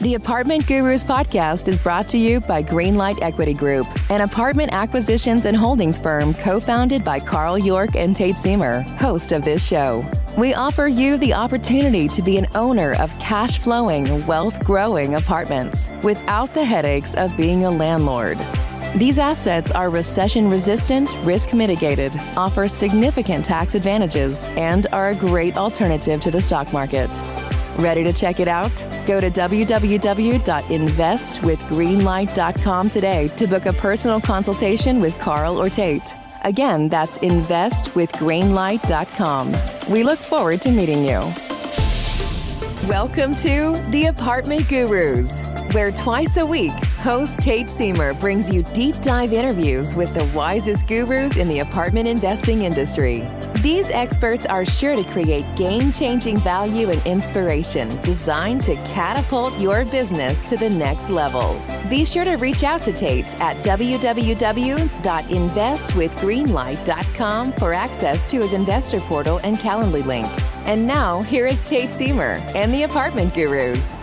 The Apartment Gurus podcast is brought to you by Greenlight Equity Group, an apartment acquisitions and holdings firm co-founded by Carl York and Tate Seymour, host of this show. We offer you the opportunity to be an owner of cash-flowing, wealth-growing apartments without the headaches of being a landlord. These assets are recession-resistant, risk-mitigated, offer significant tax advantages, and are a great alternative to the stock market. Ready to check it out? Go to www.investwithgreenlight.com today to book a personal consultation with Carl or Tate. Again, that's investwithgreenlight.com. We look forward to meeting you. Welcome to The Apartment Gurus, where twice a week, host Tate Seymour brings you deep dive interviews with the wisest gurus in the apartment investing industry. These experts are sure to create game-changing value and inspiration designed to catapult your business to the next level. Be sure to reach out to Tate at www.investwithgreenlight.com for access to his investor portal and Calendly link. And now, here is Tate Seymour and the Apartment Gurus.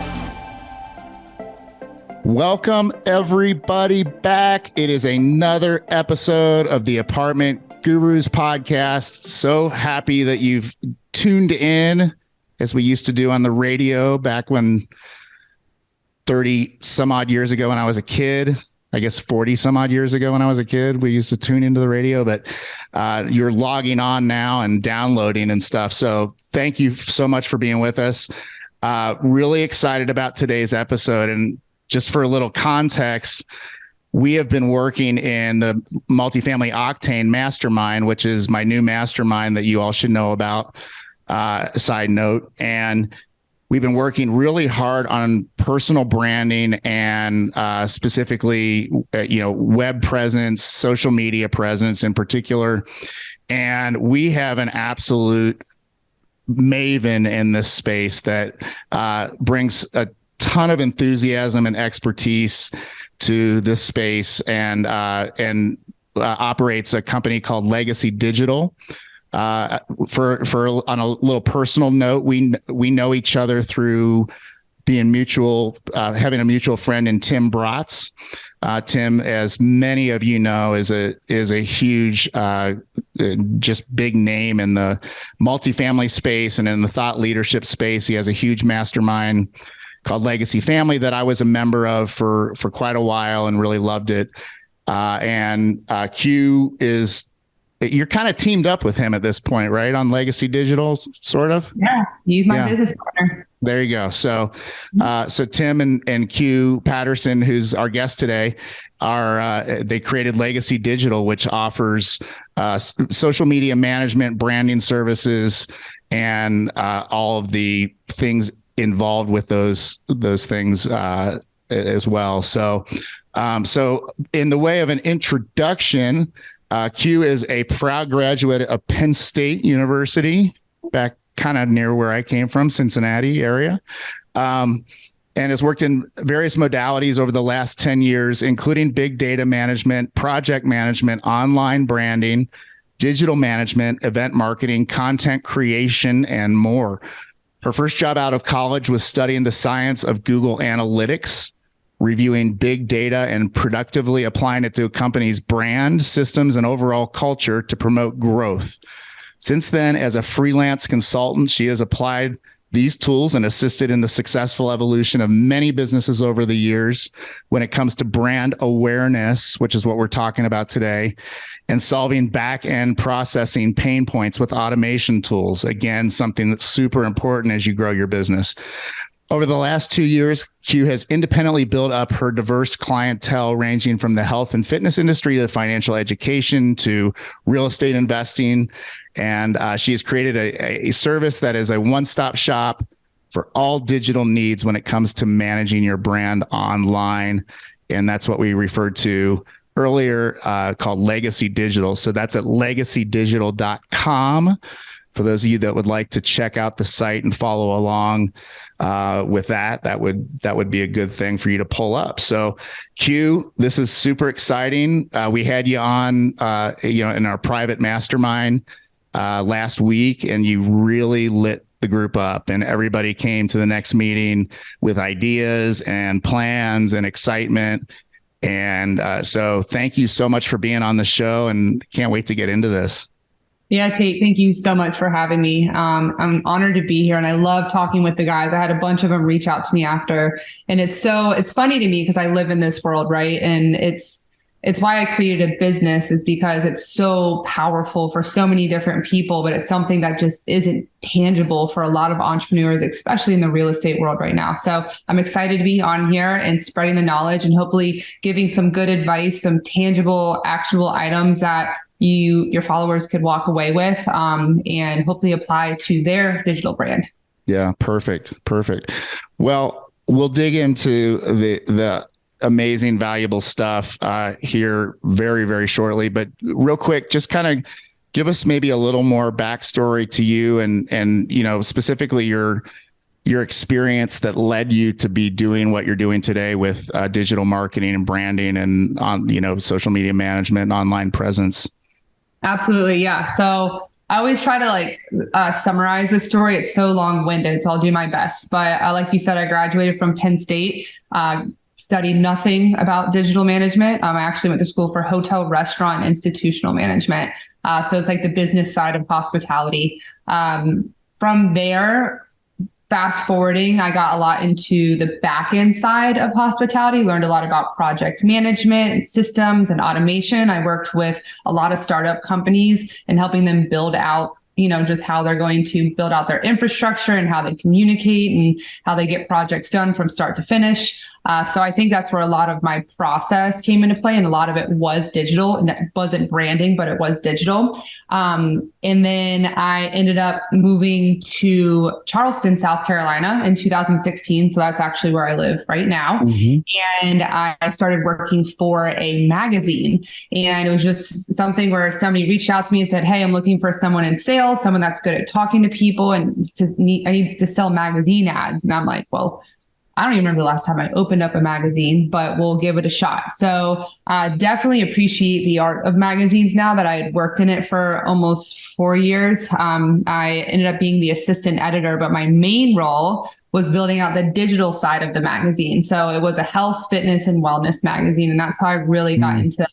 Welcome, everybody, back. It is another episode of the Apartment Gurus podcast. So happy that you've tuned in, as we used to do on the radio back when 30 some odd years ago when I was a kid. I guess 40 some odd years ago when I was a kid, we used to tune into the radio, but you're logging on now and downloading and stuff. So thank you so much for being with us. Really excited about today's episode. And just for a little context, we have been working in the Multifamily Octane Mastermind, which is my new mastermind that you all should know about, side note. And we've been working really hard on personal branding and specifically, web presence, social media presence in particular. And we have an absolute maven in this space that brings a ton of enthusiasm and expertise to this space, and operates a company called Legacy Digital. For on a little personal note, we know each other through being having a mutual friend in Tim Bratz. Tim, as many of you know, is a huge, just big name in the multifamily space and in the thought leadership space. He has a huge mastermind called Legacy Family that I was a member of for quite a while and really loved it. And Q is, you're kind of teamed up with him at this point, right? On Legacy Digital, sort of? Yeah, he's my business partner. There you go. So Tim and Q Patterson, who's our guest today, they created Legacy Digital, which offers social media management, branding services, and all of the things involved with those things as well. So in the way of an introduction, Q is a proud graduate of Penn State University, back kind of near where I came from, Cincinnati area, and has worked in various modalities over the last 10 years, including big data management, project management, online branding, digital management, event marketing, content creation, and more. Her first job out of college was studying the science of Google Analytics, reviewing big data and productively applying it to a company's brand, systems, and overall culture to promote growth. Since then, as a freelance consultant, she has applied these tools and assisted in the successful evolution of many businesses over the years when it comes to brand awareness, which is what we're talking about today, and solving back-end processing pain points with automation tools. Again, something that's super important as you grow your business. Over the last 2 years, Q has independently built up her diverse clientele, ranging from the health and fitness industry to financial education to real estate investing. And she has created a service that is a one-stop shop for all digital needs when it comes to managing your brand online. And that's what we referred to earlier, called Legacy Digital. So that's at legacydigital.com. For those of you that would like to check out the site and follow along with that would be a good thing for you to pull up. So Q, this is super exciting. We had you on, in our private mastermind last week, and you really lit the group up, and everybody came to the next meeting with ideas and plans and excitement. And so thank you so much for being on the show, and can't wait to get into this. Yeah, Tate, thank you so much for having me. I'm honored to be here, and I love talking with the guys. I had a bunch of them reach out to me after, and it's funny to me because I live in this world, right? And it's why I created a business, is because it's so powerful for so many different people, but it's something that just isn't tangible for a lot of entrepreneurs, especially in the real estate world right now. So I'm excited to be on here and spreading the knowledge and hopefully giving some good advice, some tangible, actionable items that your followers could walk away with, and hopefully apply to their digital brand. Yeah, perfect. Well, we'll dig into the amazing, valuable stuff here very, very shortly. But real quick, just kind of give us maybe a little more backstory to you, and specifically your experience that led you to be doing what you're doing today with digital marketing and branding and on social media management and online presence. Absolutely. Yeah. So I always try to summarize the story. It's so long-winded, so I'll do my best. But like you said, I graduated from Penn State, studied nothing about digital management. I actually went to school for hotel, restaurant, and institutional management. So it's like the business side of hospitality. From there, fast forwarding, I got a lot into the back end side of hospitality, learned a lot about project management and systems and automation. I worked with a lot of startup companies and helping them build out, just how they're going to build out their infrastructure and how they communicate and how they get projects done from start to finish. So I think that's where a lot of my process came into play, and a lot of it was digital, and it wasn't branding, but it was digital. And then I ended up moving to Charleston, South Carolina in 2016. So that's actually where I live right now. Mm-hmm. And I started working for a magazine, and it was just something where somebody reached out to me and said, "Hey, I'm looking for someone in sales, someone that's good at talking to people, and I need to sell magazine ads." And I'm like, well, I don't even remember the last time I opened up a magazine, but we'll give it a shot. So definitely appreciate the art of magazines now that I had worked in it for almost 4 years. I ended up being the assistant editor, but my main role was building out the digital side of the magazine. So it was a health, fitness, and wellness magazine. And that's how I really got into that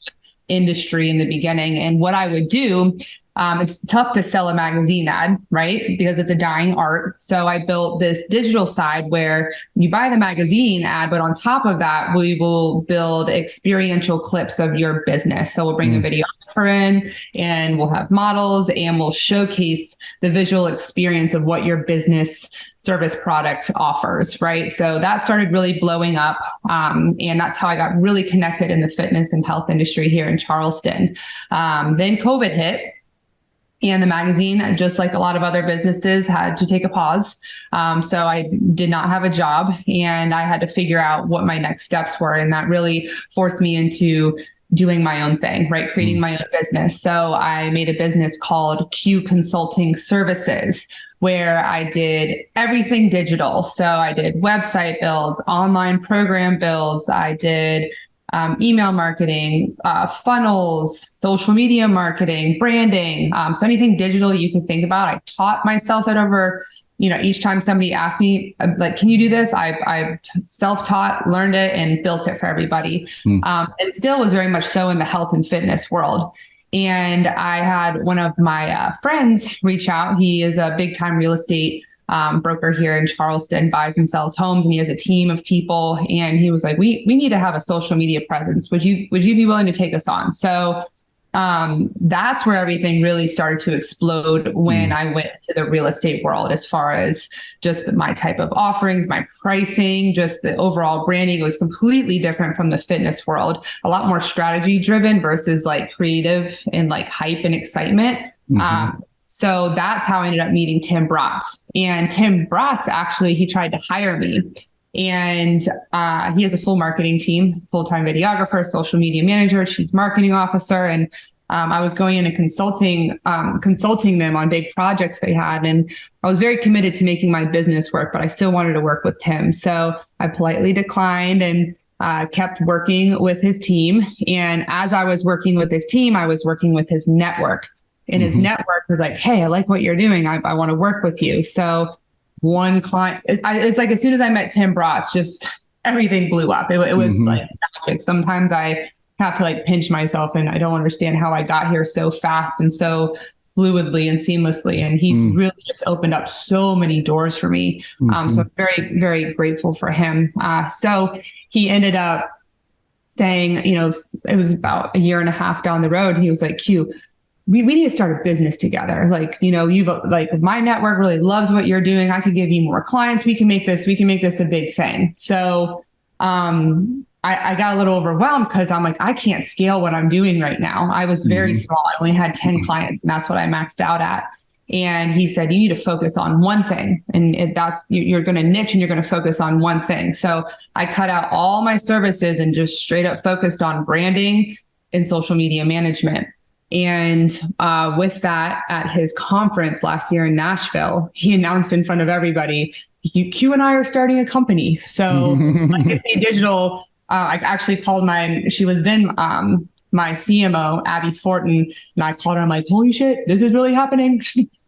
industry in the beginning. And what I would do, it's tough to sell a magazine ad, right? Because it's a dying art. So I built this digital side where you buy the magazine ad, but on top of that, we will build experiential clips of your business. So we'll bring a videographer in, and we'll have models, and we'll showcase the visual experience of what your business service product offers, right? So that started really blowing up. And that's how I got really connected in the fitness and health industry here in Charleston. Then COVID hit. And the magazine, just like a lot of other businesses, had to take a pause. So I did not have a job, and I had to figure out what my next steps were. And that really forced me into doing my own thing, right? Creating my own business. So I made a business called Q Consulting Services, where I did everything digital. So I did website builds, online program builds. I did email marketing, funnels, social media marketing, branding. So anything digital you can think about. I taught myself it over, each time somebody asked me, like, can you do this? I self-taught, learned it, and built it for everybody. And still was very much so in the health and fitness world. And I had one of my friends reach out. He is a big time real estate broker here in Charleston, buys and sells homes, and he has a team of people. And he was like, we need to have a social media presence. Would you be willing to take us on? So that's where everything really started to explode when I went to the real estate world, as far as just my type of offerings, my pricing, just the overall branding. It was completely different from the fitness world, a lot more strategy driven versus like creative and like hype and excitement. So that's how I ended up meeting Tim Bratz. And Tim Bratz, actually, he tried to hire me. And he has a full marketing team, full-time videographer, social media manager, chief marketing officer. And I was going in and consulting them on big projects they had. And I was very committed to making my business work, but I still wanted to work with Tim. So I politely declined and kept working with his team. And as I was working with his team, I was working with his network. And his network was like, hey, I like what you're doing. I want to work with you. So one client. It's like as soon as I met Tim Bratz, just everything blew up. It was like magic. Sometimes I have to like pinch myself and I don't understand how I got here so fast and so fluidly and seamlessly. And he really just opened up so many doors for me. So I'm very, very grateful for him. So he ended up saying, it was about a year and a half down the road. He was like, Q, we need to start a business together. Like, you've like my network really loves what you're doing. I could give you more clients. We can make this a big thing. So, I got a little overwhelmed because I'm like, I can't scale what I'm doing right now. I was very small. I only had 10 clients and that's what I maxed out at. And he said, you need to focus on one thing. And you're going to niche and you're going to focus on one thing. So I cut out all my services and just straight up focused on branding and social media management. And with that, at his conference last year in Nashville, he announced in front of everybody, Q and I are starting a company. So Legacy Digital, I actually called she was then my CMO, Abby Fortin, and I called her. I'm like, holy shit, this is really happening.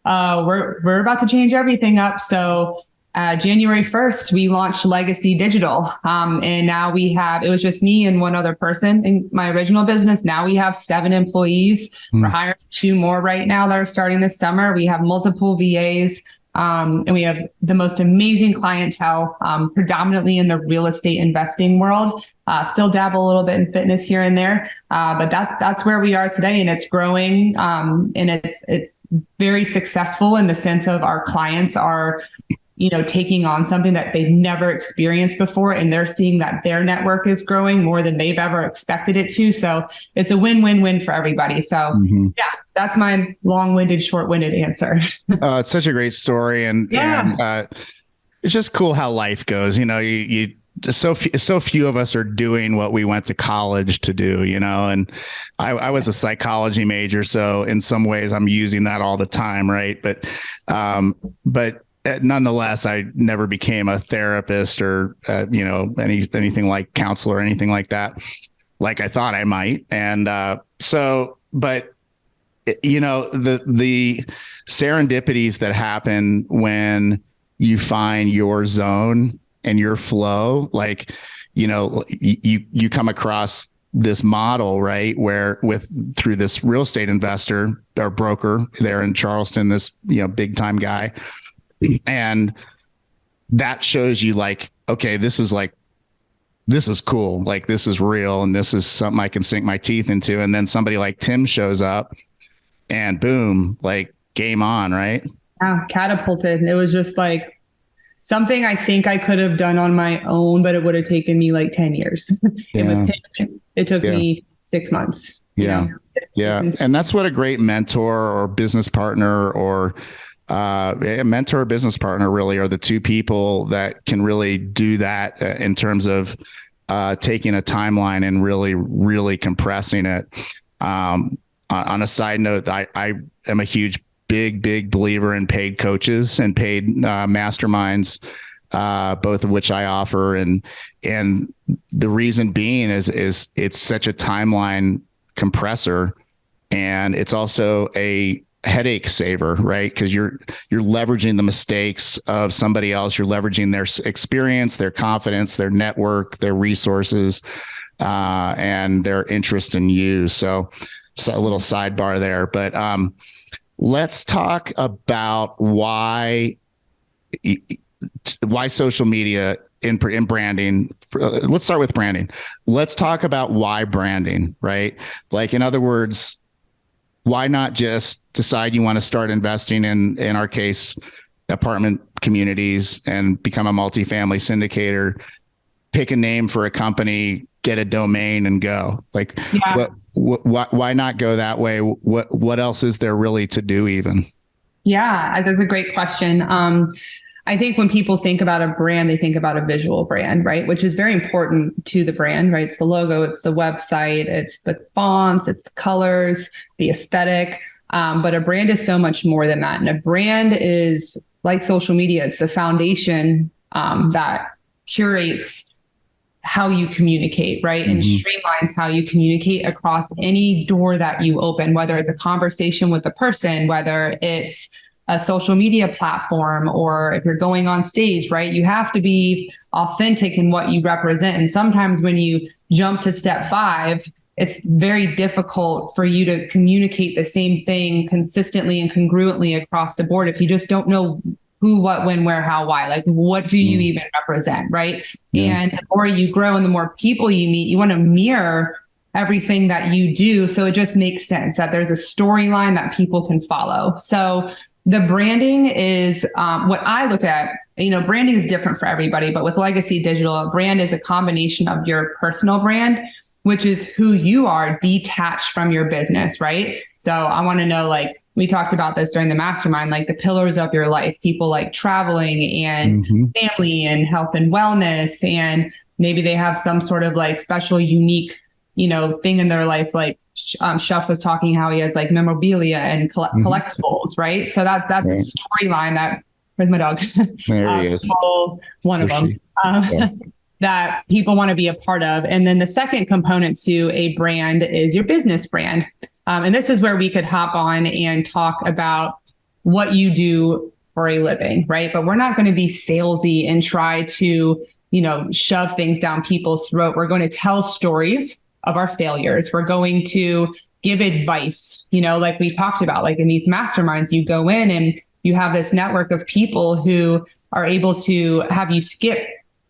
We're about to change everything up. So January 1st, we launched Legacy Digital. And now it was just me and one other person in my original business. Now we have 7 employees. We're hiring 2 more right now that are starting this summer. We have multiple VAs. And we have the most amazing clientele, predominantly in the real estate investing world. Still dabble a little bit in fitness here and there, but that's where we are today, and it's growing. And it's very successful in the sense of our clients are, taking on something that they've never experienced before, and they're seeing that their network is growing more than they've ever expected it to. So it's a win-win-win for everybody. So yeah, that's my long-winded, short-winded answer. It's such a great story. And it's just cool how life goes. You so few of us are doing what we went to college to do, and I was a psychology major. So in some ways I'm using that all the time. Right. But nonetheless, I never became a therapist or, anything like counselor or anything like that, like I thought I might. And the serendipities that happen when you find your zone and your flow, like, you come across this model, right, where through this real estate investor or broker there in Charleston, this, big time guy. And that shows you like, okay, this is cool. Like, this is real. And this is something I can sink my teeth into. And then somebody like Tim shows up and boom, like game on, right? Yeah, catapulted. It was just like something I think I could have done on my own, but it would have taken me like 10 years. It took me 6 months. Yeah. And that's what a great mentor or business partner or a mentor or business partner really are the two people that can really do that in terms of taking a timeline and really, really compressing it. On a side note, I am a big believer in paid coaches and paid masterminds, both of which I offer. And the reason being is it's such a timeline compressor, and it's also a headache saver, right? Because you're leveraging the mistakes of somebody else. You're leveraging their experience, their confidence, their network, their resources, and their interest in you. So a little sidebar there, but let's talk about why social media in branding. Let's start with branding. Let's talk about why branding, right? Like, in other words, why not just decide you want to start investing in our case, apartment communities, and become a multifamily syndicator, pick a name for a company, get a domain and go? Like, why not go that way? What else is there really to do even? Yeah, that's a great question. I think when people think about a brand, they think about a visual brand, right? Which is very important to the brand, right? It's the logo, it's the website, it's the fonts, it's the colors, the aesthetic. But a brand is so much more than that. And a brand is like social media. It's the foundation that curates how you communicate, right? And streamlines how you communicate across any door that you open, whether it's a conversation with a person, whether it's a social media platform, or if you're going on stage, right? You have to be authentic in what you represent. And sometimes when you jump to step 5, it's very difficult for you to communicate the same thing consistently and congruently across the board if you just don't know who, what, when, where, how, why. Like, what do you even represent, right? Yeah. And the more you grow and the more people you meet, you want to mirror everything that you do. So it just makes sense that there's a storyline that people can follow. So the branding is what I look at. Branding is different for everybody, but with Legacy Digital, a brand is a combination of your personal brand, which is who you are detached from your business, right? So I want to know, like, we talked about this during the mastermind, like the pillars of your life, people like traveling and family and health and wellness. And maybe they have some sort of like special, unique, thing in their life. Like Chef was talking how he has like memorabilia and collectibles, right? So that's a storyline that, where's my dog? There he is. One of them. That people want to be a part of. And then the second component to a brand is your business brand. And this is where we could hop on and talk about what you do for a living, right? But we're not going to be salesy and try to, shove things down people's throat. We're going to tell stories of our failures. We're going to give advice, like we talked about, like in these masterminds, you go in and you have this network of people who are able to have you skip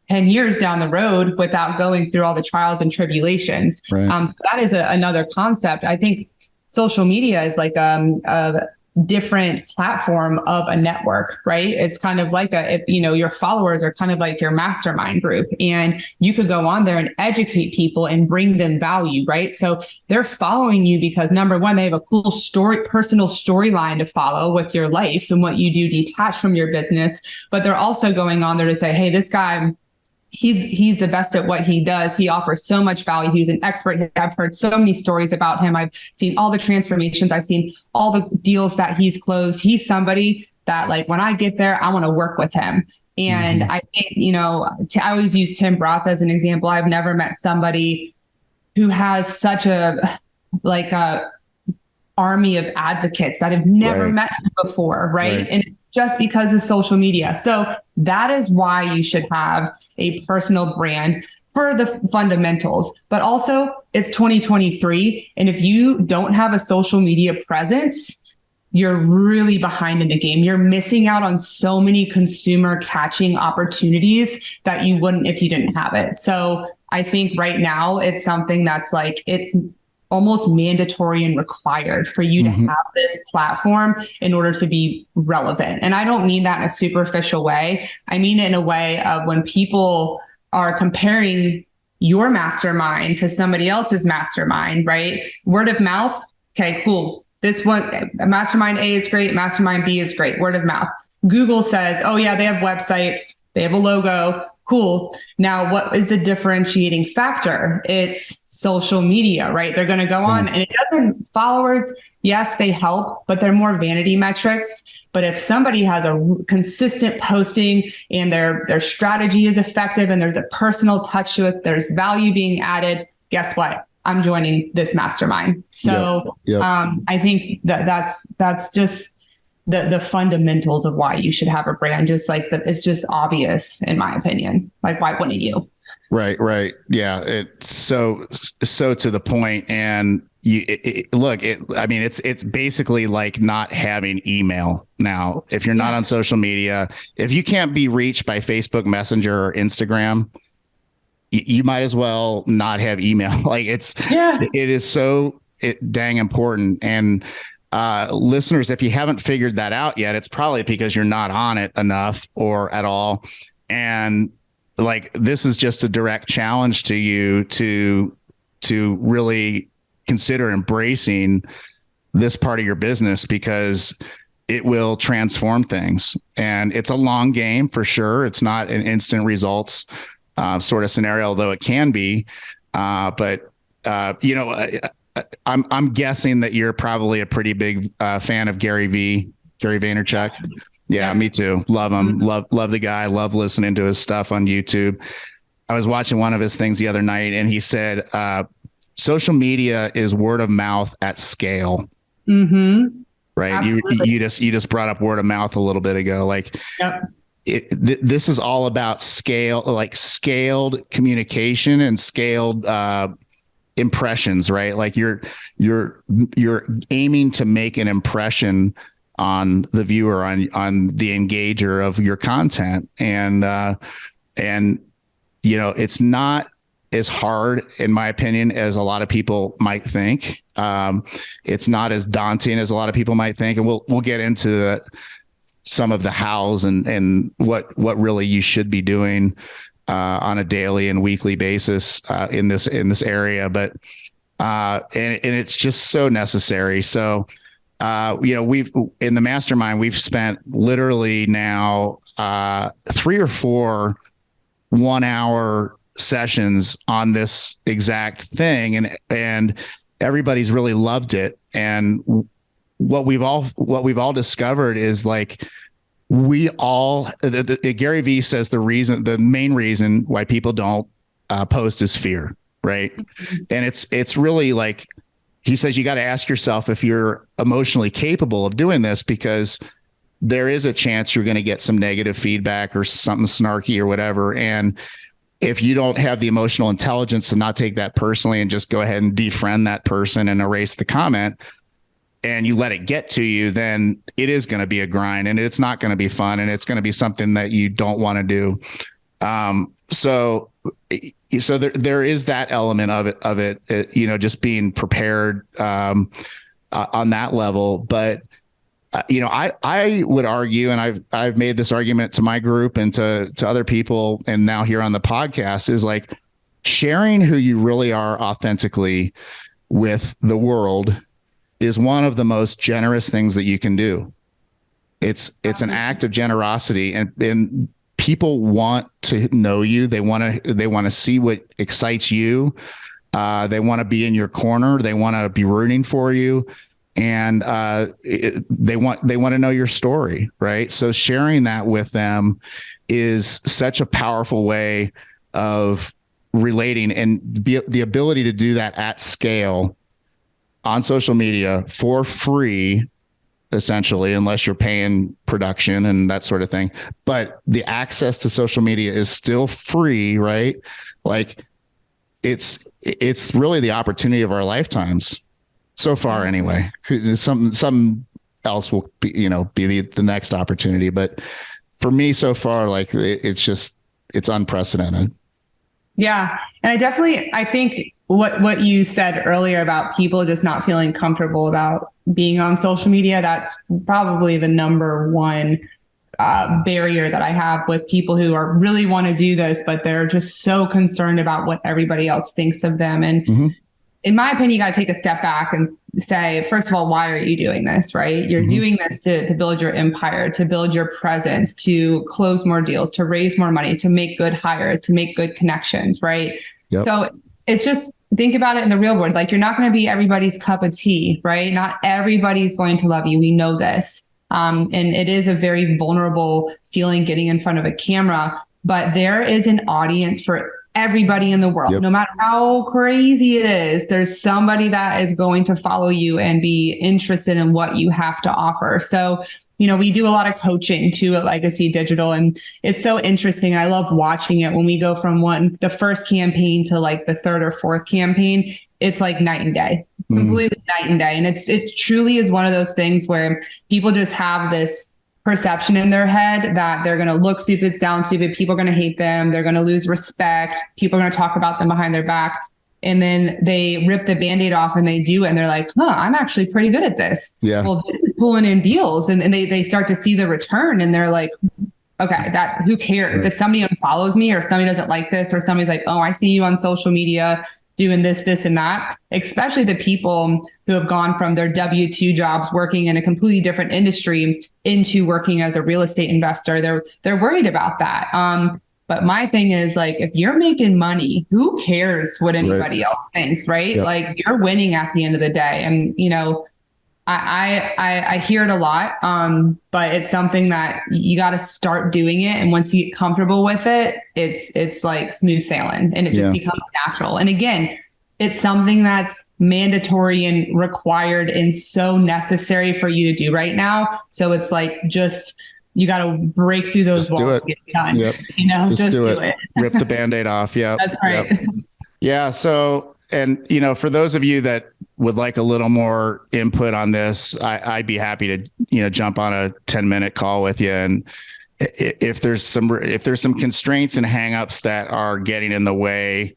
10 years down the road without going through all the trials and tribulations. Right. So that is another concept. I think social media is like a different platform of a network, right? It's kind of like your followers are kind of like your mastermind group, and you could go on there and educate people and bring them value, right? So they're following you because number one, they have a cool personal storyline to follow with your life and what you do detached from your business, but they're also going on there to say, hey, this guy, he's the best at what he does. He offers so much value. He's an expert. I've heard so many stories about him. I've seen all the transformations. I've seen all the deals that he's closed. He's somebody that, like, when I get there, I want to work with him. And I think, I always use Tim Bratz as an example. I've never met somebody who has such a army of advocates that have never met him before, right? And just because of social media. So that is why you should have a personal brand for the fundamentals, but also it's 2023. And if you don't have a social media presence, you're really behind in the game. You're missing out on so many consumer catching opportunities that you wouldn't if you didn't have it. So I think right now it's something that's like, it's almost mandatory and required for you to have this platform in order to be relevant. And I don't mean that in a superficial way. I mean it in a way of when people are comparing your mastermind to somebody else's mastermind, right? Word of mouth. Okay, cool. This one, mastermind A is great. Mastermind B is great. Word of mouth. Google says, oh yeah, they have websites. They have a logo. Cool. Now, what is the differentiating factor? It's social media, right? They're going to go on and it doesn't, followers, yes, they help, but they're more vanity metrics. But if somebody has a consistent posting and their strategy is effective and there's a personal touch to it, there's value being added, guess what? I'm joining this mastermind. So I think that's just the fundamentals of why you should have a brand. Just like that, it's just obvious in my opinion. Like, why wouldn't you? Right. Yeah. It's so to the point. And it's basically like not having email now. If you're not on social media, if you can't be reached by Facebook Messenger or Instagram, you might as well not have email. Like it is so dang important. And listeners, if you haven't figured that out yet, it's probably because you're not on it enough or at all. And like, this is just a direct challenge to you to really consider embracing this part of your business, because it will transform things. And it's a long game for sure. It's not an instant results sort of scenario, although it can be. I'm guessing that you're probably a pretty big fan of Gary Vaynerchuk. Yeah, me too. Love him. Love the guy. Love listening to his stuff on YouTube. I was watching one of his things the other night, and he said, social media is word of mouth at scale. right? Absolutely. You just brought up word of mouth a little bit ago. Like, Yep. This is all about scaled communication and scaled impressions, right? Like you're aiming to make an impression on the viewer, on the engager of your content, and it's not as hard, in my opinion, as a lot of people might think. It's not as daunting as a lot of people might think, and we'll get into some of the hows and what really you should be doing on a daily and weekly basis in this area. But and it's just so necessary. So we've in the mastermind, we've spent literally now 3 or 4 1-hour sessions on this exact thing, and everybody's really loved it. And what we've all discovered is, like, we all Gary Vee says the main reason why people don't post is fear, right? And it's really, like, he says, you got to ask yourself if you're emotionally capable of doing this, because there is a chance you're going to get some negative feedback or something snarky or whatever. And if you don't have the emotional intelligence to not take that personally and just go ahead and defriend that person and erase the comment, and you let it get to you, then it is going to be a grind, and it's not going to be fun, and it's going to be something that you don't want to do. So there is that element of it, just being prepared on that level. But I would argue, and I've made this argument to my group and to other people, and now here on the podcast, is like sharing who you really are authentically with the world is one of the most generous things that you can do. It's an act of generosity, and people want to know you. They want to see what excites you. They want to be in your corner. They want to be rooting for you. And they want to know your story, right? So sharing that with them is such a powerful way of relating, and the ability to do that at scale on social media for free, essentially, unless you're paying production and that sort of thing. But the access to social media is still free, right? Like, it's really the opportunity of our lifetimes. So far, anyway. Some else will be the next opportunity, but for me, so far, like, it's unprecedented. Yeah, and I think what you said earlier about people just not feeling comfortable about being on social media, that's probably the number one barrier that I have with people who are really want to do this, but they're just so concerned about what everybody else thinks of them. And in my opinion, you got to take a step back and say, first of all, why are you doing this, right? You're doing this to build your empire, to build your presence, to close more deals, to raise more money, to make good hires, to make good connections, right? Yep. So it's just, think about it in the real world. Like, you're not going to be everybody's cup of tea, right? Not everybody's going to love you. We know this. And it is a very vulnerable feeling getting in front of a camera, but there is an audience for everybody in the world. Yep. No matter how crazy it is, there's somebody that is going to follow you and be interested in what you have to offer. So, we do a lot of coaching too at Legacy Digital, and it's so interesting. I love watching it when we go from the first campaign to like the third or fourth campaign. It's like night and day, completely night and day. And it truly is one of those things where people just have this perception in their head that they're going to look stupid, sound stupid. People are going to hate them. They're going to lose respect. People are going to talk about them behind their back. And then they rip the Band-Aid off and they do it. And they're like, I'm actually pretty good at this. Yeah. Well, this is pulling in deals. And they start to see the return, and they're like, okay, who cares? Right. If somebody unfollows me, or somebody doesn't like this, or somebody's like, oh, I see you on social media doing this, and that, especially the people who have gone from their W-2 jobs working in a completely different industry into working as a real estate investor. They're worried about that. But my thing is, like, if you're making money, who cares what anybody else thinks, right? Yep. Like, you're winning at the end of the day. And, I hear it a lot, but it's something that you got to start doing it. And once you get comfortable with it, it's like smooth sailing, and it just becomes natural. And again, it's something that's mandatory and required and so necessary for you to do right now. So it's like, just, you got to break through those walls and get it done. Yep. You know, just do it. Rip the Band-Aid off. Yeah. That's right. Yep. Yeah. So, and, you know, for those of you that would like a little more input on this, I'd be happy to, you know, jump on a 10-minute call with you. And if there's some constraints and hangups that are getting in the way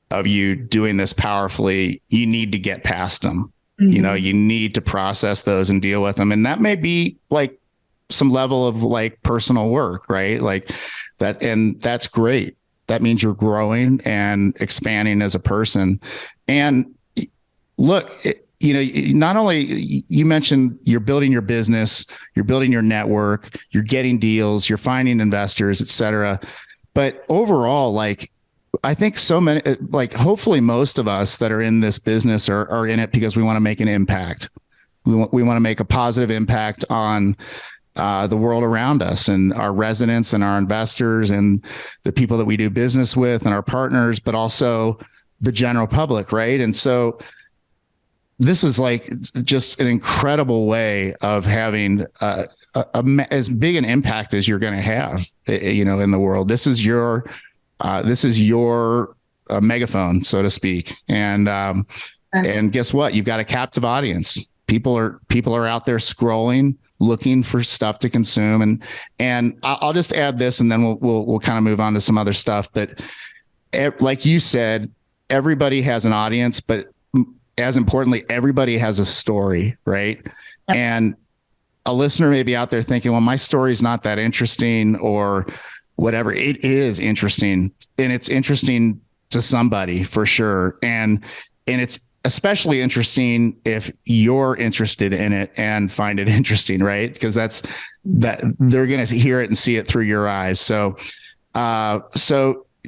of you doing this powerfully, you need to get past them. Mm-hmm. You know, you need to process those and deal with them. And that may be like some level of like personal work, right? Like that. And that's great. That means you're growing and expanding as a person. And look, you know, not only you mentioned you're building your business, you're building your network, you're getting deals, you're finding investors, et cetera. But overall, like, I think so many, like, hopefully most of us that are in this business are in it because we want to make an impact. We want to make a positive impact on the world around us and our residents and our investors and the people that we do business with and our partners, but also the general public, right? And so this is like just an incredible way of having as big an impact as you're going to have, you know, in the world. This is your megaphone, so to speak. And guess what? You've got a captive audience. People are out there scrolling, looking for stuff to consume. And I'll just add this, and then we'll kind of move on to some other stuff. But like you said, everybody has an audience, but as importantly, everybody has a story, right? Yep. And a listener may be out there thinking, well, my story is not that interesting or whatever. It is interesting, and it's interesting to somebody for sure. And it's especially interesting if you're interested in it and find it interesting, right? Because that they're going to hear it and see it through your eyes. So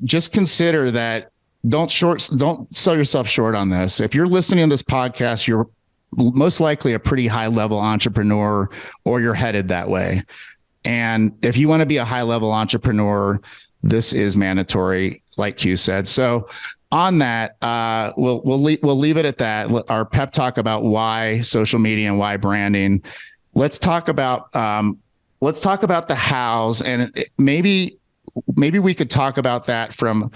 just consider that. Don't sell yourself short on this. If you're listening to this podcast, you're most likely a pretty high level entrepreneur, or you're headed that way. And if you want to be a high level entrepreneur, this is mandatory, like Q said. So on that, we'll leave it at that. Our pep talk about why social media and why branding. Let's talk about the hows, and maybe we could talk about that from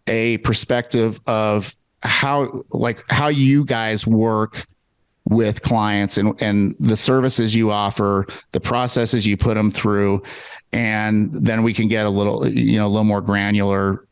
a perspective of how you guys work with clients and the services you offer, the processes you put them through, and then we can get a little more granular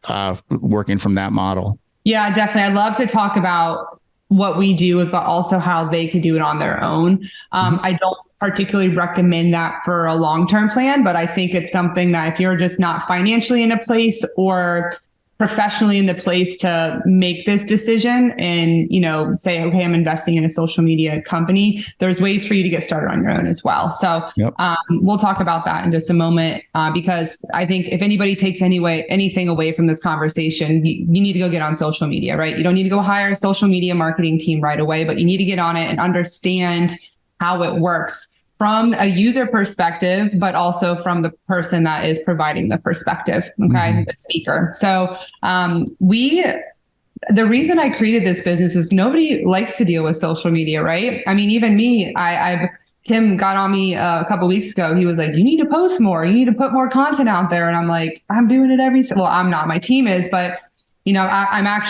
working from that model. Yeah, definitely. I'd love to talk about what we do, but also how they could do it on their own. I don't particularly recommend that for a long-term plan, but I think it's something that if you're just not financially in a place or professionally in the place to make this decision and, you know, say, okay, I'm investing in a social media company, there's ways for you to get started on your own as well. So we'll talk about that in just a moment, because I think if anybody takes anything away from this conversation, you need to go get on social media, right? You don't need to go hire a social media marketing team right away, but you need to get on it and understand how it works from a user perspective, but also from the person that is providing the perspective, okay, the speaker. So the reason I created this business is nobody likes to deal with social media, right? I mean, even me, Tim got on me a couple of weeks ago. He was like, you need to post more. You need to put more content out there. And I'm like, I'm doing it well, I'm not, my team is, but you know,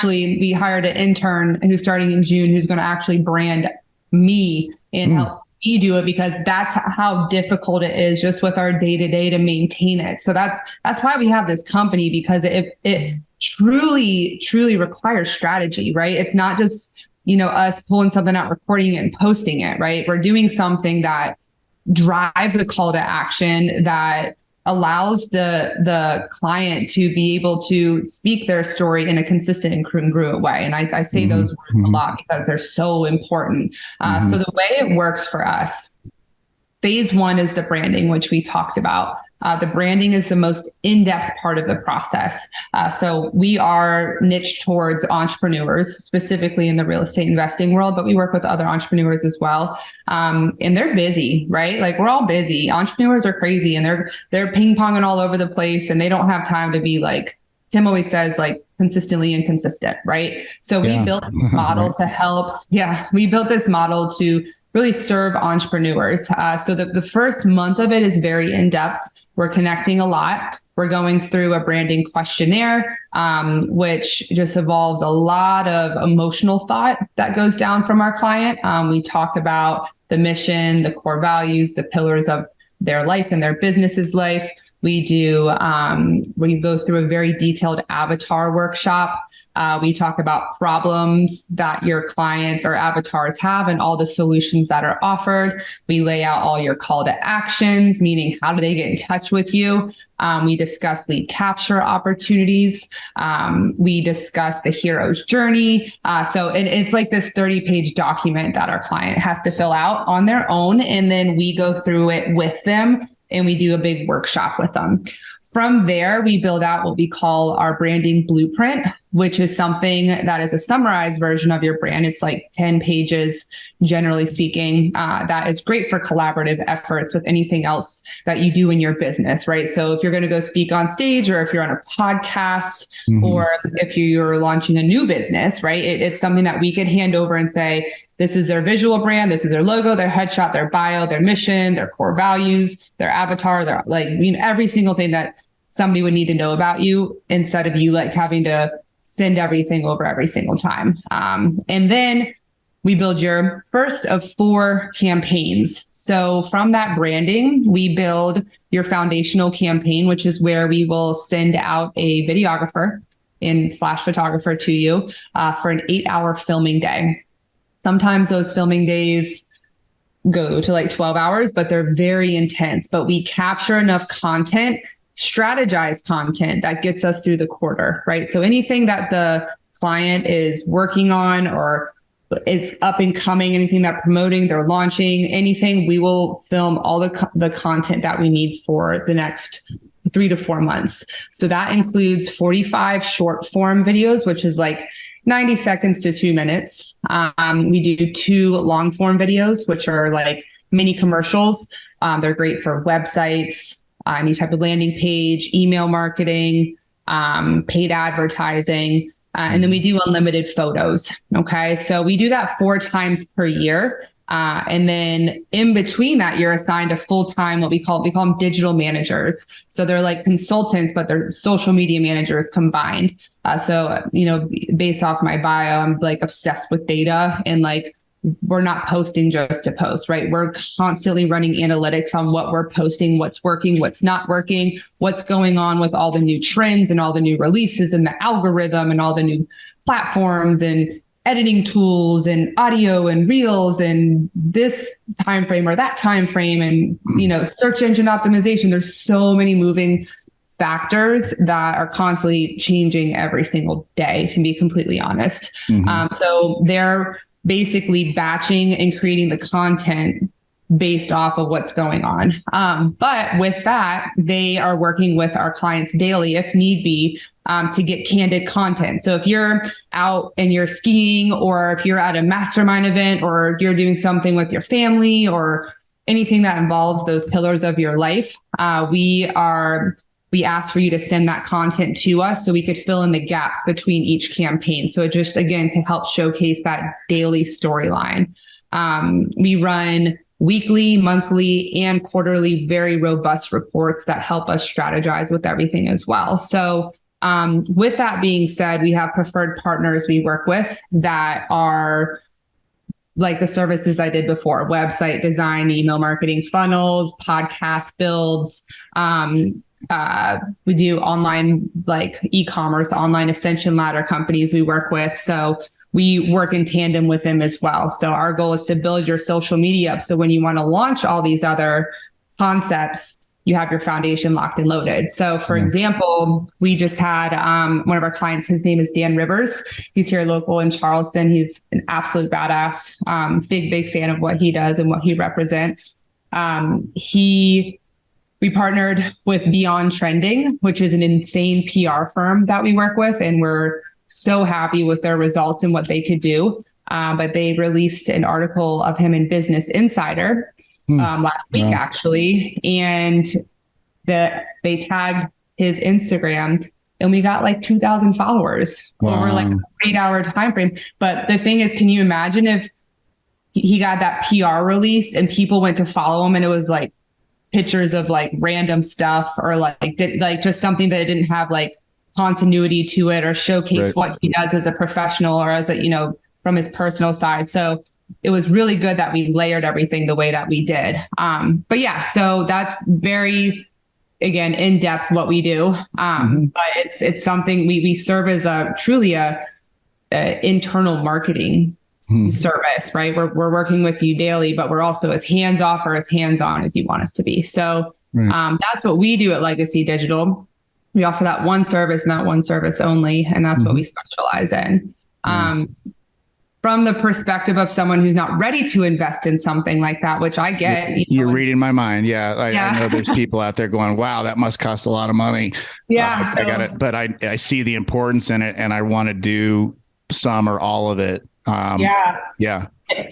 we hired an intern who's starting in June, who's going to actually brand me and help me do it, because that's how difficult it is just with our day-to-day to maintain it. So that's why we have this company, because it truly requires strategy, right? It's not just, you know, us pulling something out, recording it and posting it, right? We're doing something that drives a call to action, that allows the client to be able to speak their story in a consistent and congruent way. And I say those words a lot because they're so important. So the way it works for us, phase one is the branding, which we talked about. The branding is the most in-depth part of the process. So we are niched towards entrepreneurs, specifically in the real estate investing world, but we work with other entrepreneurs as well. And they're busy, right? Like, we're all busy. Entrepreneurs are crazy, and they're ping-ponging all over the place, and they don't have time to be like Tim always says like consistently inconsistent, right? So we built this model to help. Yeah, we built this model to really serve entrepreneurs. So the first month of it is very in-depth. We're connecting a lot. We're going through a branding questionnaire, which just involves a lot of emotional thought that goes down from our client. We talk about the mission, the core values, the pillars of their life and their business's life. We go through a very detailed avatar workshop. We talk about problems that your clients or avatars have and all the solutions that are offered. We lay out all your call to actions, meaning how do they get in touch with you? We discuss lead capture opportunities. We discuss the hero's journey. So it's like this 30-page document that our client has to fill out on their own. And then we go through it with them and we do a big workshop with them. From there, we build out what we call our branding blueprint, which is something that is a summarized version of your brand. It's like 10 pages, generally speaking. That is great for collaborative efforts with anything else that you do in your business, right? So if you're going to go speak on stage, or if you're on a podcast, or if you're launching a new business, right? It's something that we could hand over and say, this is their visual brand. This is their logo, their headshot, their bio, their mission, their core values, their avatar, their every single thing that somebody would need to know about you, instead of you like having to send everything over every single time. And then we build your first of 4 campaigns. So from that branding, we build your foundational campaign, which is where we will send out a videographer and / photographer to you for an 8-hour filming day. Sometimes those filming days go to like 12 hours, but they're very intense. But we capture enough content, strategize content that gets us through the quarter, right? So anything that the client is working on or is up and coming, anything that promoting, they're launching, anything, we will film all the content that we need for the next 3 to 4 months. So that includes 45 short form videos, which is like 90 seconds to 2 minutes. We do 2 long form videos, which are like mini commercials. They're great for websites, any type of landing page, email marketing, paid advertising. And then we do unlimited photos. Okay. So we do that 4 times per year. And then in between that, you're assigned a full-time, we call them digital managers. So they're like consultants, but they're social media managers combined. So, based off my bio, I'm like obsessed with data, and like, we're not posting just to post, right? We're constantly running analytics on what we're posting, what's working, what's not working, what's going on with all the new trends and all the new releases and the algorithm and all the new platforms and editing tools and audio and reels and this time frame or that time frame and search engine optimization. There's so many moving factors that are constantly changing every single day, to be completely honest. So they're basically batching and creating the content based off of what's going on. But with that, they are working with our clients daily, if need be, to get candid content. So if you're out and you're skiing, or if you're at a mastermind event, or you're doing something with your family, or anything that involves those pillars of your life, we ask for you to send that content to us so we could fill in the gaps between each campaign. So it just, again, can help showcase that daily storyline. We run weekly, monthly, and quarterly, very robust reports that help us strategize with everything as well. So with that being said, we have preferred partners we work with that are like the services I did before: website design, email marketing, funnels, podcast builds. We do online, like e-commerce, online ascension ladder companies we work with. So we work in tandem with them as well. So our goal is to build your social media up, so when you want to launch all these other concepts, you have your foundation locked and loaded. So for example, we just had one of our clients, his name is Dan Rivers. He's here local in Charleston. He's an absolute badass. Big fan of what he does and what he represents. We partnered with Beyond Trending, which is an insane PR firm that we work with, and we're so happy with their results and what they could do. But they released an article of him in Business Insider last week, actually, and they tagged his Instagram and we got like 2,000 followers over like an 8-hour time frame. But the thing is, can you imagine if he got that PR release and people went to follow him and it was like pictures of like random stuff or like just something that it didn't have like continuity to it or showcase what he does as a professional or as a, you know, from his personal side. So it was really good that we layered everything the way that we did. But yeah, so that's very, again, in depth what we do. But it's something we serve as truly a internal marketing service, right? We're working with you daily, but we're also as hands off or as hands on as you want us to be. So that's what we do at Legacy Digital. We offer that one service, not one service only, and that's what we specialize in. From the perspective of someone who's not ready to invest in something like that, which I get. You're reading my mind. I know there's people out there going, wow, that must cost a lot of money. Yeah. I got it. But I see the importance in it and I want to do some or all of it. Yeah.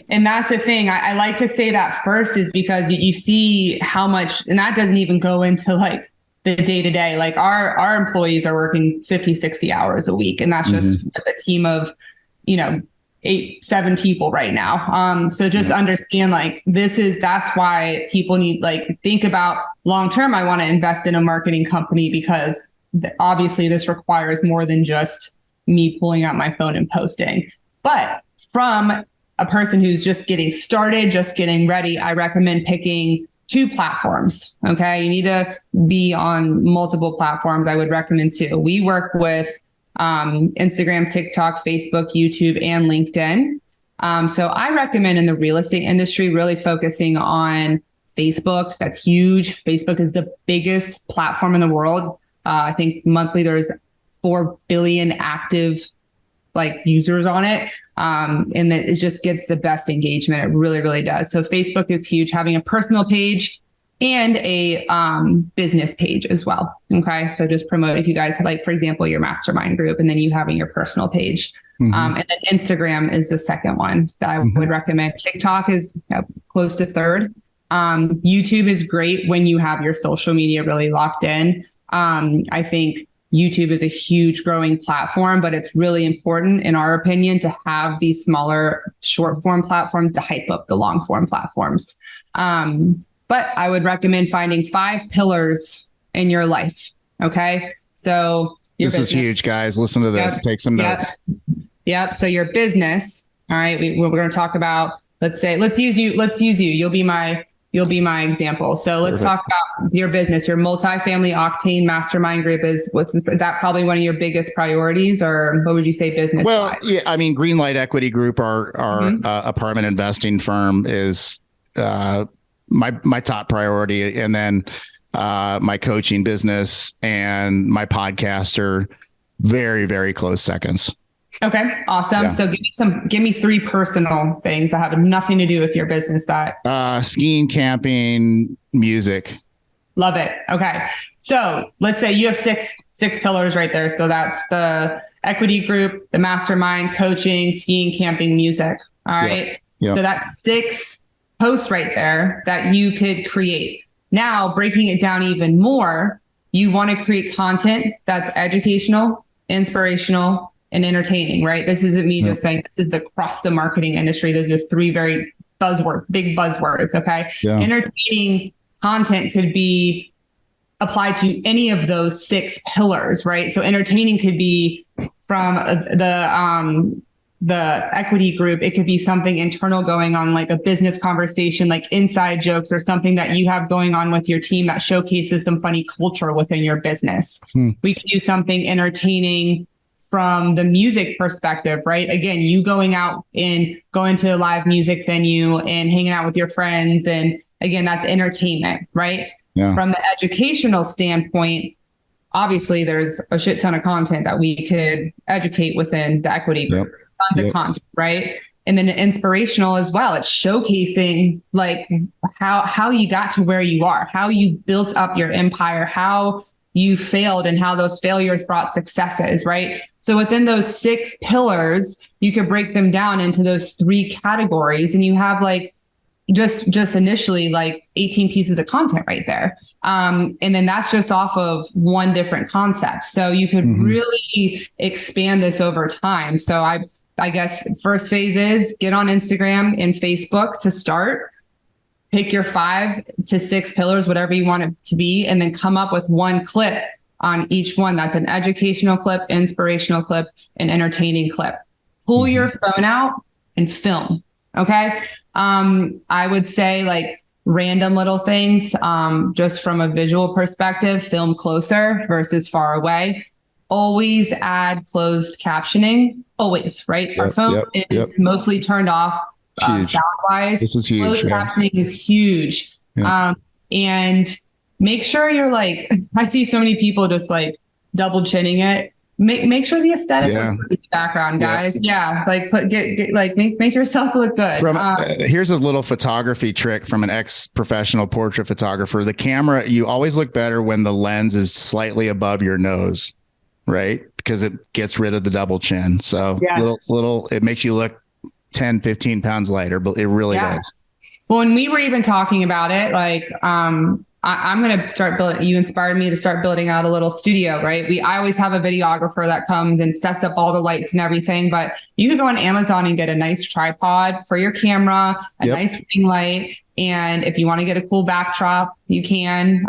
And that's the thing. I like to say that first is because you see how much, and that doesn't even go into like the day to day, like our employees are working 50, 60 hours a week. And that's just a team of, 8-7 people right now. So just understand like that's why people need like think about long term. I want to invest in a marketing company because obviously this requires more than just me pulling out my phone and posting. But from a person who's just getting started, just getting ready, I recommend picking 2 platforms. Okay. You need to be on multiple platforms. I would recommend 2. We work with Instagram, TikTok, Facebook, YouTube, and LinkedIn. So I recommend in the real estate industry, really focusing on Facebook. That's huge. Facebook is the biggest platform in the world. I think monthly there's 4 billion active like users on it. And that it just gets the best engagement. It really, really does. So Facebook is huge, having a personal page and a business page as well. Okay. So just promote if you guys have, like, for example, your mastermind group, and then you having your personal page. And then Instagram is the second one that I would recommend. TikTok is close to third. YouTube is great when you have your social media really locked in. I think YouTube is a huge growing platform, but it's really important, in our opinion, to have these smaller short form platforms to hype up the long form platforms. But I would recommend finding 5 pillars in your life. Okay. So this is huge, guys. Listen to this. Take some notes. Yep. So your business. All right. We're going to talk about, let's use you. You'll be my example. So let's talk about your business. Your multifamily Octane mastermind group is that probably one of your biggest priorities, or what would you say business? Well, yeah, I mean, Greenlight Equity Group, our apartment investing firm, is my top priority, and then my coaching business and my podcast are very, very close seconds. Okay, awesome. Yeah. So give me 3 personal things that have nothing to do with your business that skiing, camping, music. Love it. Okay. So let's say you have six pillars right there. So that's the equity group, the mastermind, coaching, skiing, camping, music. All right. Yep. So that's 6 posts right there that you could create. Now, breaking it down even more, you want to create content that's educational, inspirational, and entertaining, right? This isn't me just saying, this is across the marketing industry. Those are 3 very big buzzwords. Okay. Yeah. Entertaining content could be applied to any of those 6 pillars, right? So entertaining could be from the equity group. It could be something internal going on, like a business conversation, like inside jokes, or something that you have going on with your team that showcases some funny culture within your business. We could do something entertaining from the music perspective, right? Again, you going to a live music venue and hanging out with your friends. And again, that's entertainment, right? Yeah. From the educational standpoint, obviously there's a shit ton of content that we could educate within the equity group. Yep. Tons of content, right? And then inspirational as well. It's showcasing like how you got to where you are, how you built up your empire, how you failed and how those failures brought successes, right? So within those 6 pillars, you could break them down into those 3 categories, and you have like just initially like 18 pieces of content right there. And then that's just off of one different concept. So you could really expand this over time. So I guess first phase is get on Instagram and Facebook to start. Pick your 5 to 6 pillars, whatever you want it to be, and then come up with one clip on each one. That's an educational clip, inspirational clip, an entertaining clip. Pull your phone out and film. Okay. I would say like random little things, just from a visual perspective, film closer versus far away. Always add closed captioning. Always, right? Our phone is mostly turned off. Sound-wise, this is huge. Closed captioning is huge. And make sure you're like, I see so many people just like double chinning it. Make sure the aesthetic looks good in the background, guys. Like make yourself look good. Here's a little photography trick from an ex-professional portrait photographer. The camera, you always look better when the lens is slightly above your nose, right? Because it gets rid of the double chin. So little, it makes you look 10, 15 pounds lighter, but it really does. Well, when we were even talking about it, like, I'm going to start building, you inspired me to start building out a little studio, right? I always have a videographer that comes and sets up all the lights and everything, but you can go on Amazon and get a nice tripod for your camera, a nice ring light. And if you want to get a cool backdrop, you can,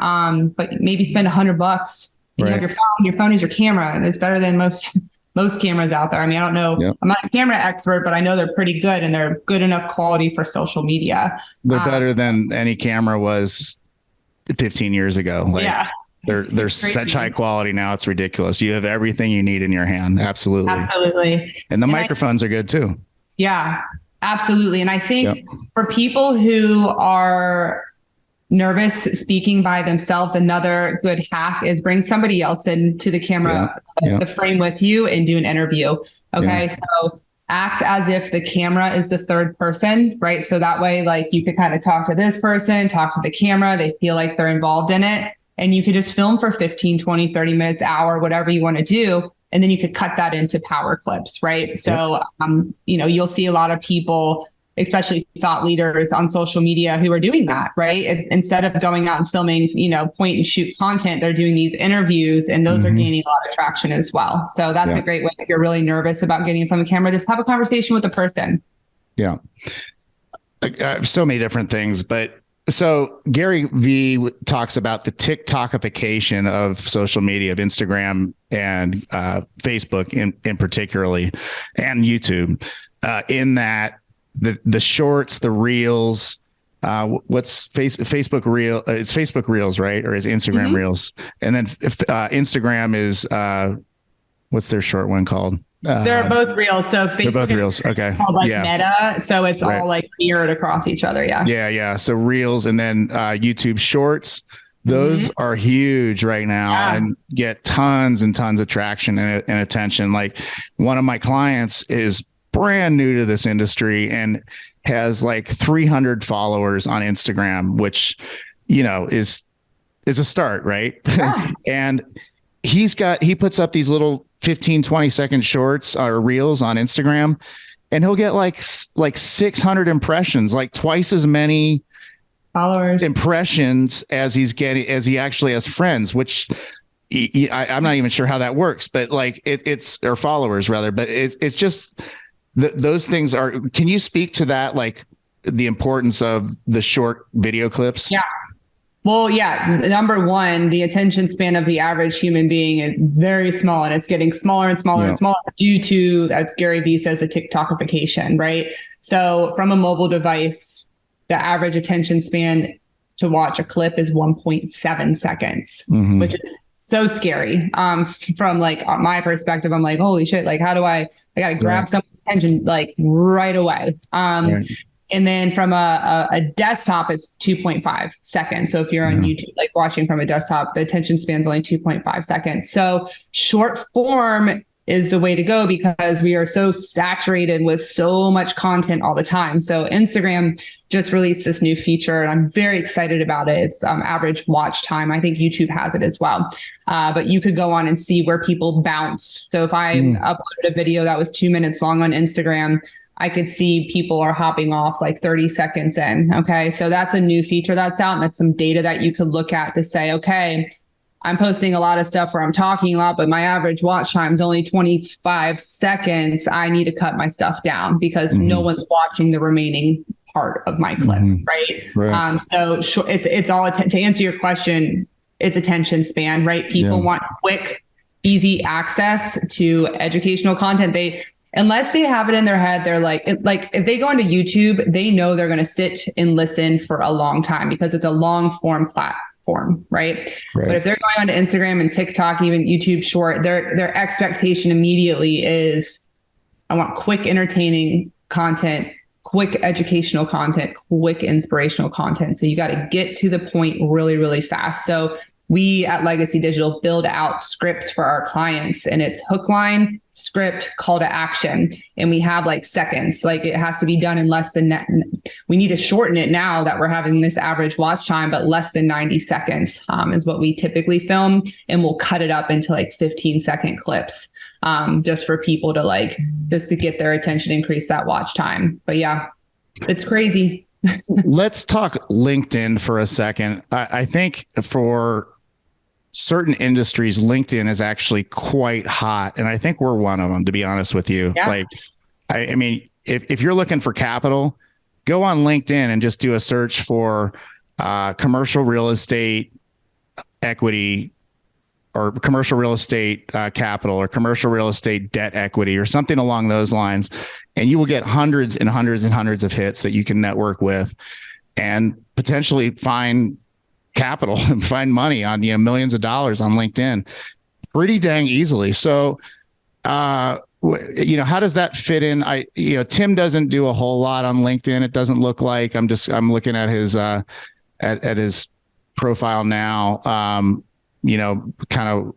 but maybe spend $100. You have your phone is your camera, and it's better than most cameras out there. I mean, I don't know. I'm not a camera expert, but I know they're pretty good and they're good enough quality for social media. They're better than any camera was 15 years ago. Like, they're such high quality now. It's ridiculous. You have everything you need in your hand. Absolutely. And the microphones are good too. Yeah, absolutely. And I think for people who are nervous speaking by themselves, another good hack is bring somebody else into the camera, the frame with you, and do an interview. Okay. So act as if the camera is the third person, right? So that way, like, you could kind of talk to this person, talk to the camera, they feel like they're involved in it, and you could just film for 15, 20, 30 minutes, hour, whatever you want to do. And then you could cut that into power clips, right? So, you'll see a lot of people, especially thought leaders on social media, who are doing that, right? Instead of going out and filming, point and shoot content, they're doing these interviews, and those are gaining a lot of traction as well. So that's a great way. If you're really nervous about getting in front of the camera, just have a conversation with the person. Yeah. So many different things, but so Gary Vee talks about the TikTokification of social media, of Instagram and Facebook in particularly, and YouTube, in that the shorts, the reels, what's Facebook reel? It's Facebook Reels, right? Or is Instagram Reels? And then if Instagram is, what's their short one called? They're both reels. So Facebook, they're both reels. Okay. Called Meta. So it's all like mirrored across each other. Yeah. Yeah. So reels, and then YouTube shorts. Those are huge right now and get tons and tons of traction and attention. Like, one of my clients is brand new to this industry and has like 300 followers on Instagram, which, is a start, right? Yeah. And he puts up these little 15, 20 second shorts or reels on Instagram, and he'll get like 600 impressions, like twice as many followers impressions as he actually has friends, which I'm not even sure how that works, but like it's or followers rather, but it's just those things are. Can you speak to that, like the importance of the short video clips? Yeah. Well, number one, the attention span of the average human being is very small, and it's getting smaller and smaller and smaller due to, as Gary Vee says, the TikTokification, right? So from a mobile device, the average attention span to watch a clip is 1.7 seconds, which is so scary. From like my perspective, I'm like, holy shit, like, how do I got to grab someone's attention like right away. And then from a desktop, it's 2.5 seconds. So if you're on YouTube, like watching from a desktop, the attention span is only 2.5 seconds. So short form is the way to go, because we are so saturated with so much content all the time. So Instagram just released this new feature, and I'm very excited about it. It's average watch time. I think YouTube has it as well. But you could go on and see where people bounce. So if I uploaded a video that was 2 minutes long on Instagram, I could see people are hopping off like 30 seconds in. Okay. So that's a new feature that's out. And that's some data that you could look at to say, okay, I'm posting a lot of stuff where I'm talking a lot, but my average watch time is only 25 seconds. I need to cut my stuff down because no one's watching the remaining part of my clip. Right. So it's all to answer your question, it's attention span, right? People want quick, easy access to educational content. Unless they have it in their head, they're like if they go onto YouTube, they know they're going to sit and listen for a long time because it's a long form platform, right? But if they're going onto Instagram and TikTok, even YouTube Short, their expectation immediately is, I want quick, entertaining content, quick educational content, quick inspirational content. So you got to get to the point really, really fast. So we at Legacy Digital build out scripts for our clients, and it's hook, line, script, call to action. And we have like seconds, like it has to be done in less than, we need to shorten it now that we're having this average watch time, but less than 90 seconds is what we typically film. And we'll cut it up into like 15-second clips just for people to just to get their attention, increase that watch time. But yeah, it's crazy. Let's talk LinkedIn for a second. I think for certain industries, LinkedIn is actually quite hot. And I think we're one of them, to be honest with you. Yeah. I mean, if you're looking for capital, go on LinkedIn and just do a search for commercial real estate equity or commercial real estate capital or commercial real estate debt equity or something along those lines. And you will get hundreds and hundreds and hundreds of hits that you can network with and potentially find capital and find money on millions of dollars on LinkedIn pretty dang easily. So, how does that fit in? Tim doesn't do a whole lot on LinkedIn. It doesn't look like. I'm looking at his at his profile now. Kind of a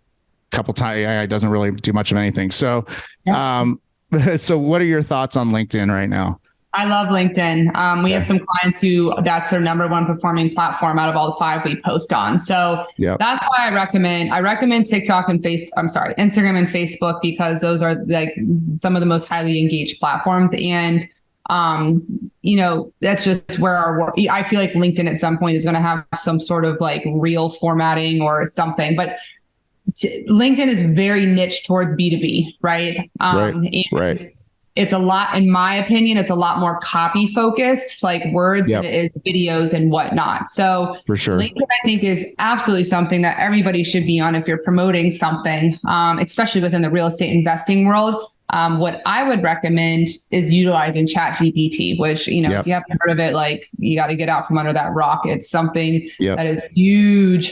couple times. It doesn't really do much of anything. So, so what are your thoughts on LinkedIn right now? I love LinkedIn. We have some clients who that's their number one performing platform out of all the 5 we post on. So that's why I recommend TikTok and Instagram and Facebook, because those are like some of the most highly engaged platforms. And, that's just where our work, I feel like LinkedIn at some point is going to have some sort of like reel formatting or something, but LinkedIn is very niche towards B2B, right? Right. It's a lot, in my opinion, it's a lot more copy focused, like words, than it is videos and whatnot. So for sure, LinkedIn, I think, is absolutely something that everybody should be on if you're promoting something, especially within the real estate investing world. What I would recommend is utilizing ChatGPT, which, if you haven't heard of it, like you got to get out from under that rock. It's something that is huge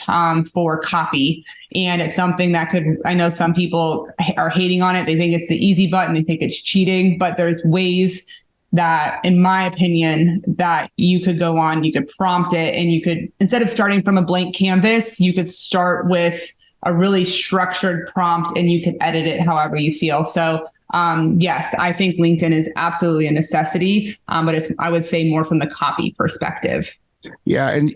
for copy. And it's something that I know some people are hating on it. They think it's the easy button. They think it's cheating, but there's ways that, in my opinion, that you could go on, you could prompt it, and you could, instead of starting from a blank canvas, you could start with a really structured prompt and you could edit it however you feel. So yes, I think LinkedIn is absolutely a necessity, but I would say more from the copy perspective. Yeah. And,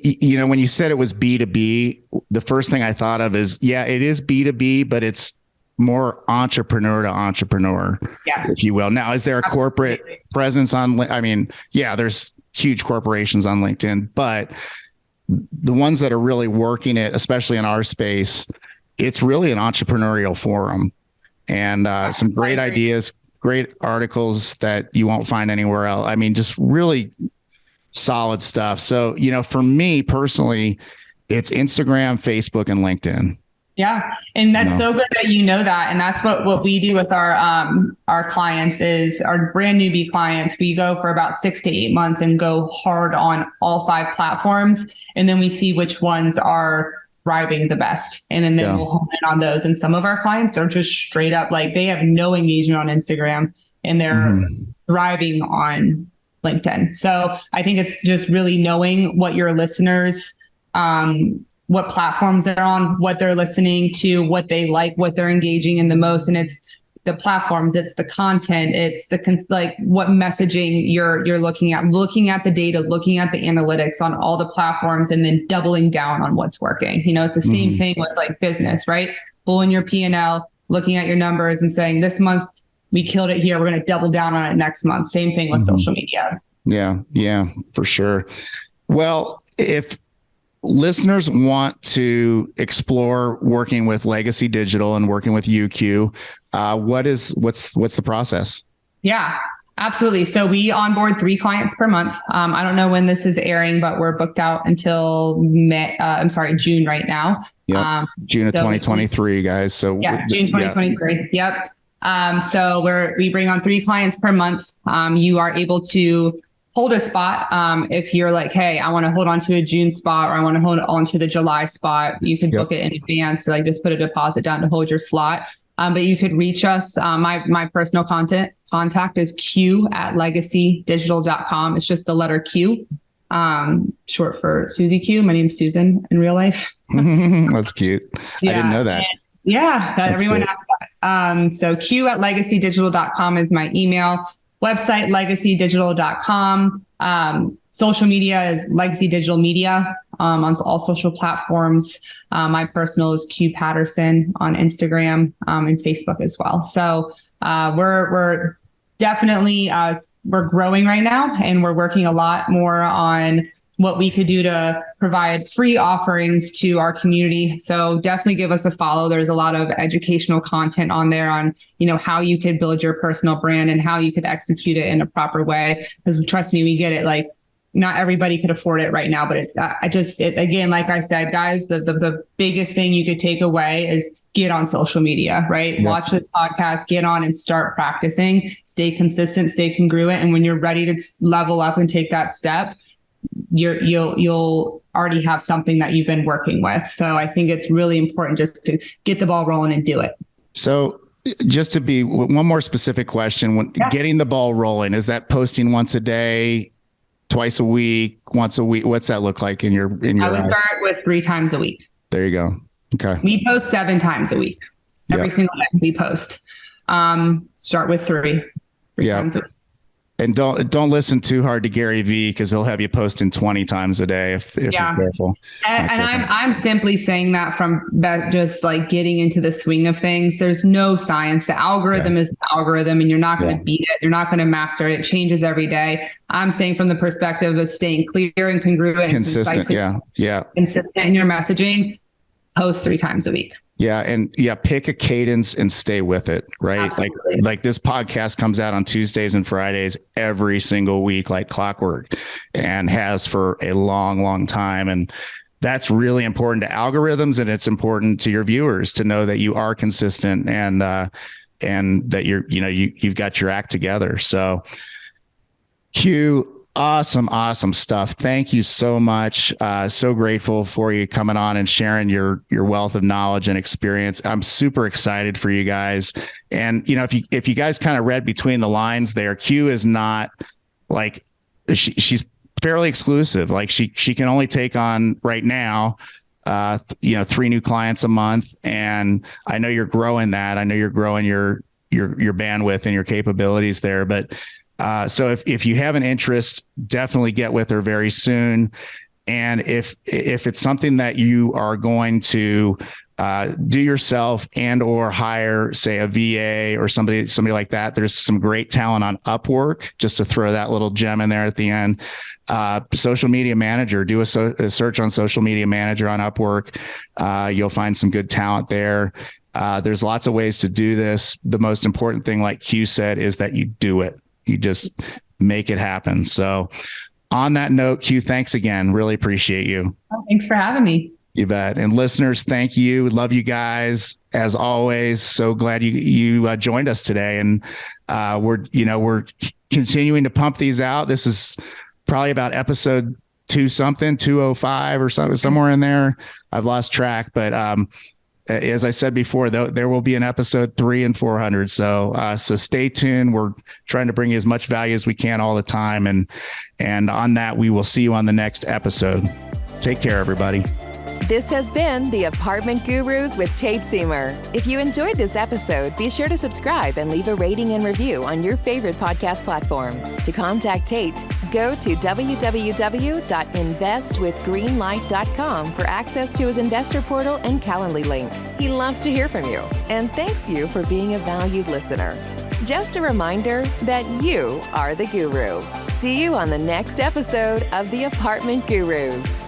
when you said it was B2B, the first thing I thought of is, it is B2B, but it's more entrepreneur to entrepreneur, if you will. Now, is there a corporate presence on, there's huge corporations on LinkedIn, but the ones that are really working it, especially in our space, it's really an entrepreneurial forum. And some great ideas, great articles that you won't find anywhere else. I mean, just really solid stuff. So, for me personally, it's Instagram, Facebook, and LinkedIn. Yeah. And that's so good that you know that. And that's what we do with our clients is our brand newbie clients. We go for about 6 to 8 months and go hard on all 5 platforms. And then we see which ones are thriving the best. And then we'll hone in on those. And some of our clients are just straight up, like they have no engagement on Instagram and they're thriving on LinkedIn. So I think it's just really knowing what your listeners, what platforms they're on, what they're listening to, what they like, what they're engaging in the most. And it's the platforms, it's the content, it's what messaging you're looking at the data, looking at the analytics on all the platforms, and then doubling down on what's working. It's the same thing with like business, right? Pulling your P&L, looking at your numbers and saying this month, we killed it here. We're going to double down on it next month. Same thing with social media. Yeah, for sure. Well, if listeners want to explore working with Legacy Digital and working with UQ, what's the process? Yeah, absolutely. So we onboard 3 clients per month. I don't know when this is airing, but we're booked out until June right now. Yep. June of 2023, guys. So yeah, June 2023. Yep. So we bring on 3 clients per month. You are able to hold a spot. If you're like, hey, I want to hold on to a June spot, or I want to hold on to the July spot, you could book it in advance. So like just put a deposit down to hold your slot. But you could reach us. My personal contact is q@legacydigital.com. It's just the letter Q, short for Susie Q. My name's Susan in real life. That's cute. Yeah. I didn't know that. Everyone asked that. So q@legacydigital.com is my email. Website, legacydigital.com. Social media is Legacy Digital Media on all social platforms. My personal is Q Patterson on Instagram and Facebook as well. So we're definitely we're growing right now, and we're working a lot more on what we could do to provide free offerings to our community. So definitely give us a follow. There's a lot of educational content on there on, how you could build your personal brand and how you could execute it in a proper way. Because trust me, we get it. Like, not everybody could afford it right now, but again, like I said, guys, the biggest thing you could take away is get on social media, right? Yep. Watch this podcast, get on and start practicing, stay consistent, stay congruent. And when you're ready to level up and take that step, you'll already have something that you've been working with. So I think it's really important just to get the ball rolling and do it. So just to be one more specific question, when getting the ball rolling, is that posting once a day, twice a week, once a week? What's that look like in your I would start with 3 times a week. There you go. Okay. We post 7 times a week. Every single day we post. Start with 3 times a week. And don't listen too hard to Gary Vee, because he'll have you posting 20 times a day if you're careful. And I'm simply saying that from just like getting into the swing of things. There's no science. The algorithm is the algorithm, and you're not going to beat it. You're not going to master it. It changes every day. I'm saying from the perspective of staying clear and congruent, consistent. Consistent in your messaging. Post 3 times a week. Yeah. And pick a cadence and stay with it, right? Absolutely. Like this podcast comes out on Tuesdays and Fridays every single week, like clockwork, and has for a long, long time. And that's really important to algorithms, and it's important to your viewers to know that you are consistent and that you've got your act together. So Q, awesome stuff. Thank you so much. So grateful for you coming on and sharing your wealth of knowledge and experience. I'm super excited for you guys. And, if you guys kind of read between the lines there, Q is not like, she's fairly exclusive. Like she can only take on right now, 3 new clients a month. And I know you're growing that. I know you're growing your bandwidth and your capabilities there, but so if you have an interest, definitely get with her very soon. And if it's something that you are going to do yourself and or hire, say, a VA or somebody like that, there's some great talent on Upwork, just to throw that little gem in there at the end. Social media manager, do a search on social media manager on Upwork. You'll find some good talent there. There's lots of ways to do this. The most important thing, like Q said, is that you do it. You just make it happen. So on that note, Q, thanks again. Really appreciate you. Oh, thanks for having me. You bet. And listeners, thank you. Love you guys as always. So glad you joined us today. And we're continuing to pump these out. This is probably about episode 205 or something, somewhere in there. I've lost track, but as I said before, there will be an episode 3 and 400. So stay tuned. We're trying to bring you as much value as we can all the time. And on that, we will see you on the next episode. Take care, everybody. This has been the Apartment Gurus with Tate Seamer. If you enjoyed this episode, be sure to subscribe and leave a rating and review on your favorite podcast platform. To contact Tate, Go to www.investwithgreenlight.com for access to his investor portal and Calendly link. He loves to hear from you and thanks you for being a valued listener. Just a reminder that you are the guru. See you on the next episode of the Apartment Gurus.